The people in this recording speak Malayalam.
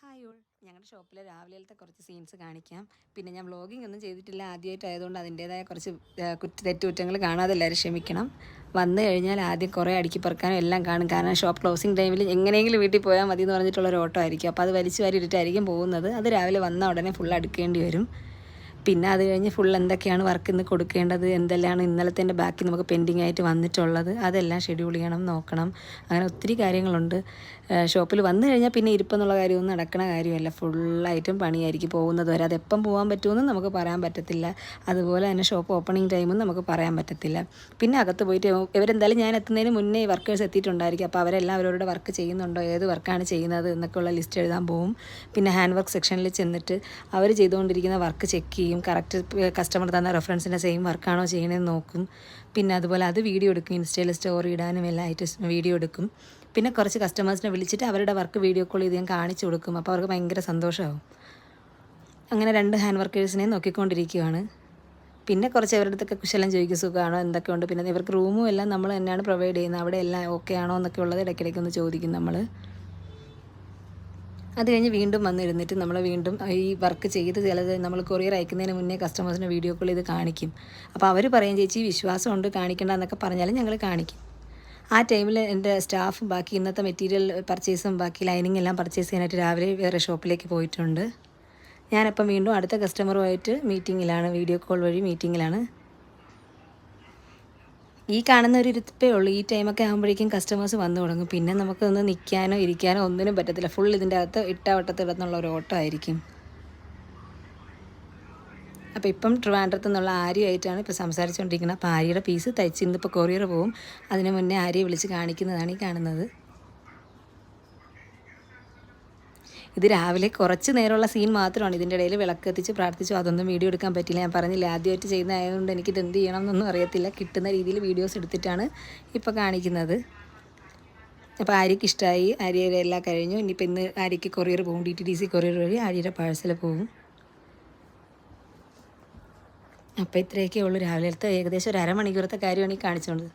ഹായ് ഓൾ, ഞങ്ങളുടെ ഷോപ്പിലെ രാവിലത്തെ കുറച്ച് സീൻസ് കാണിക്കാം. പിന്നെ ഞാൻ വ്ളോഗിംഗ് ഒന്നും ചെയ്തിട്ടില്ല, ആദ്യമായിട്ടായതുകൊണ്ട് അതിൻ്റേതായ കുറച്ച് തെറ്റുകുറ്റങ്ങൾ കാണാതെ എല്ലാവരും ക്ഷമിക്കണം. വന്നു കഴിഞ്ഞാൽ ആദ്യം കുറേ അടുക്കി പെറുക്കാനും എല്ലാം കാണും. കാരണം ഷോപ്പ് ക്ലോസിങ് ടൈമിൽ എങ്ങനെയെങ്കിലും വീട്ടിൽ പോയാൽ മതി എന്ന് പറഞ്ഞിട്ടുള്ളൊരു ഓട്ടോ ആയിരിക്കും. അപ്പോൾ അത് വലിച്ചു വാരി ഇട്ടിട്ടായിരിക്കും പോകുന്നത്. അത് രാവിലെ വന്ന ഉടനെ ഫുൾ അടുക്കേണ്ടി വരും. പിന്നെ അത് കഴിഞ്ഞ് ഫുൾ എന്തൊക്കെയാണ് വർക്ക് ഇന്ന് കൊടുക്കേണ്ടത്, എന്തെല്ലാം ഇന്നലത്തെ ബാക്കി നമുക്ക് പെൻഡിങ് ആയിട്ട് വന്നിട്ടുള്ളത്, അതെല്ലാം ഷെഡ്യൂൾ ചെയ്യണം, നോക്കണം. അങ്ങനെ ഒത്തിരി കാര്യങ്ങളുണ്ട്. ഷോപ്പിൽ വന്നു കഴിഞ്ഞാൽ പിന്നെ ഇരിപ്പെന്നുള്ള കാര്യമൊന്നും നടക്കണ കാര്യമല്ല. ഫുള്ളായിട്ടും പണിയായിരിക്കും പോകുന്നത് വരെ. അതെപ്പം പോകാൻ പറ്റുമെന്ന് നമുക്ക് പറയാൻ പറ്റത്തില്ല. അതുപോലെ തന്നെ ഷോപ്പ് ഓപ്പണിംഗ് ടൈമും നമുക്ക് പറയാൻ പറ്റത്തില്ല. പിന്നെ അകത്ത് പോയിട്ട് ഇവരെന്തായാലും ഞാൻ എത്തുന്നതിന് മുന്നേ വർക്കേഴ്സ് എത്തിയിട്ടുണ്ടായിരിക്കും. അപ്പോൾ അവരെല്ലാം അവരോട് വർക്ക് ചെയ്യുന്നുണ്ടോ, ഏത് വർക്കാണ് ചെയ്യുന്നത് എന്നൊക്കെയുള്ള ലിസ്റ്റ് എഴുതാൻ പോകും. പിന്നെ ഹാൻഡ് വർക്ക് സെക്ഷനിൽ ചെന്നിട്ട് അവർ ചെയ്തുകൊണ്ടിരിക്കുന്ന വർക്ക് ചെക്ക് ചെയ്യും. കറക്റ്റ് കസ്റ്റമർ തന്ന റെഫറൻസിൻ്റെ സെയിം വർക്കാണോ ചെയ്യണമെന്ന് നോക്കും. പിന്നെ അതുപോലെ അത് വീഡിയോ എടുക്കും. ഇൻസ്റ്റയിൽ സ്റ്റോറി ഇടാനും എല്ലാം ആയിട്ട് വീഡിയോ എടുക്കും. പിന്നെ കുറച്ച് കസ്റ്റമേഴ്സിനെ വിളിച്ചിട്ട് അവരുടെ വർക്ക് വീഡിയോ കോൾ ചെയ്ത് ഞാൻ കാണിച്ചു കൊടുക്കും. അപ്പോൾ അവർക്ക് ഭയങ്കര സന്തോഷമാവും. അങ്ങനെ 2 ഹാൻഡ് വർക്കേഴ്സിനെ നോക്കിക്കൊണ്ടിരിക്കുകയാണ്. പിന്നെ കുറച്ച് അവരുടെ അടുത്തൊക്കെ കുശലം ചോദിക്കും, സുഖമാണോ, എന്തൊക്കെയുണ്ട്. പിന്നെ ഇവർക്ക് റൂമും എല്ലാം നമ്മൾ തന്നെയാണ് പ്രൊവൈഡ് ചെയ്യുന്നത്. അവിടെ എല്ലാം ഓക്കെ ആണോ എന്നൊക്കെ ഉള്ളത് ഇടയ്ക്കിടയ്ക്ക് ഒന്ന് ചോദിക്കും നമ്മൾ. അത് കഴിഞ്ഞ് വീണ്ടും വന്നിരുന്നിട്ട് നമ്മൾ വീണ്ടും ഈ വർക്ക് ചെയ്ത് ചിലത് നമ്മൾ കൊറിയർ അയക്കുന്നതിന് മുന്നേ കസ്റ്റമേഴ്സിന് വീഡിയോ കോൾ ചെയ്ത് കാണിക്കും. അപ്പോൾ അവർ പറയും, ചേച്ചി വിശ്വാസമുണ്ട്, കാണിക്കേണ്ട എന്നൊക്കെ പറഞ്ഞാലും ഞങ്ങൾ കാണിക്കും. ആ ടൈമിൽ എൻ്റെ സ്റ്റാഫ് ബാക്കി ഇന്നത്തെ മെറ്റീരിയൽ പർച്ചേസും ബാക്കി ലൈനിങ് എല്ലാം പർച്ചേസ് ചെയ്യാനായിട്ട് രാവിലെ വേറെ ഷോപ്പിലേക്ക് പോയിട്ടുണ്ട്. ഞാനപ്പം വീണ്ടും അടുത്ത കസ്റ്റമറുമായിട്ട് മീറ്റിങ്ങിലാണ്, വീഡിയോ കോൾ വഴി മീറ്റിങ്ങിലാണ്. ഈ കാണുന്ന ഒരു ഇരുത്തപ്പേ ഉള്ളൂ. ഈ ടൈമൊക്കെ ആകുമ്പോഴേക്കും കസ്റ്റമേഴ്സ് വന്നു തുടങ്ങും. പിന്നെ നമുക്കൊന്ന് നിൽക്കാനോ ഇരിക്കാനോ ഒന്നിനും പറ്റത്തില്ല. ഫുൾ ഇതിൻ്റെ അകത്ത് വട്ടത്തിടുന്നുള്ള ഒരു ഓട്ടം ആയിരിക്കും. അപ്പോൾ ഇപ്പം ട്രിവാൻഡ്രത്ത് നിന്നുള്ള ആര്യയായിട്ടാണ് ഇപ്പോൾ സംസാരിച്ചുകൊണ്ടിരിക്കുന്നത്. അപ്പോൾ ആര്യയുടെ പീസ് തയ്ച്ച് ഇന്നിപ്പോൾ കൊറിയർ പോവും. അതിന് മുന്നേ ആര്യയെ വിളിച്ച് കാണിക്കുന്നതാണ് ഈ കാണുന്നത്. ഇത് രാവിലെ കുറച്ച് നേരമുള്ള സീൻ മാത്രമാണ്. ഇതിൻ്റെ ഇടയിൽ വിളക്ക് എത്തിച്ച് പ്രാർത്ഥിച്ചു, അതൊന്നും വീഡിയോ എടുക്കാൻ പറ്റില്ല. ഞാൻ പറഞ്ഞില്ല, ആദ്യമായിട്ട് ചെയ്യുന്നതായതുകൊണ്ട് എനിക്കിത് എന്ത് ചെയ്യണം എന്നൊന്നും അറിയത്തില്ല. കിട്ടുന്ന രീതിയിൽ വീഡിയോസ് എടുത്തിട്ടാണ് ഇപ്പോൾ കാണിക്കുന്നത്. അപ്പോൾ ആര്യയ്ക്ക് ഇഷ്ടമായി. ആര്യയുടെ എല്ലാം കഴിഞ്ഞു. ഇനിയിപ്പോൾ ഇന്ന് ആര്യയ്ക്ക് കൊറിയർ പോകും. DTDC കൊറിയർ വഴി ആര്യയുടെ പാഴ്സൽ പോകും. അപ്പോൾ ഇത്രയൊക്കെ ഉള്ളൂ രാവിലത്തെ ഏകദേശം ഒരു അരമണിക്കൂറത്തെ കാര്യമാണ് ഈ കാണിച്ചുകൊണ്ട്.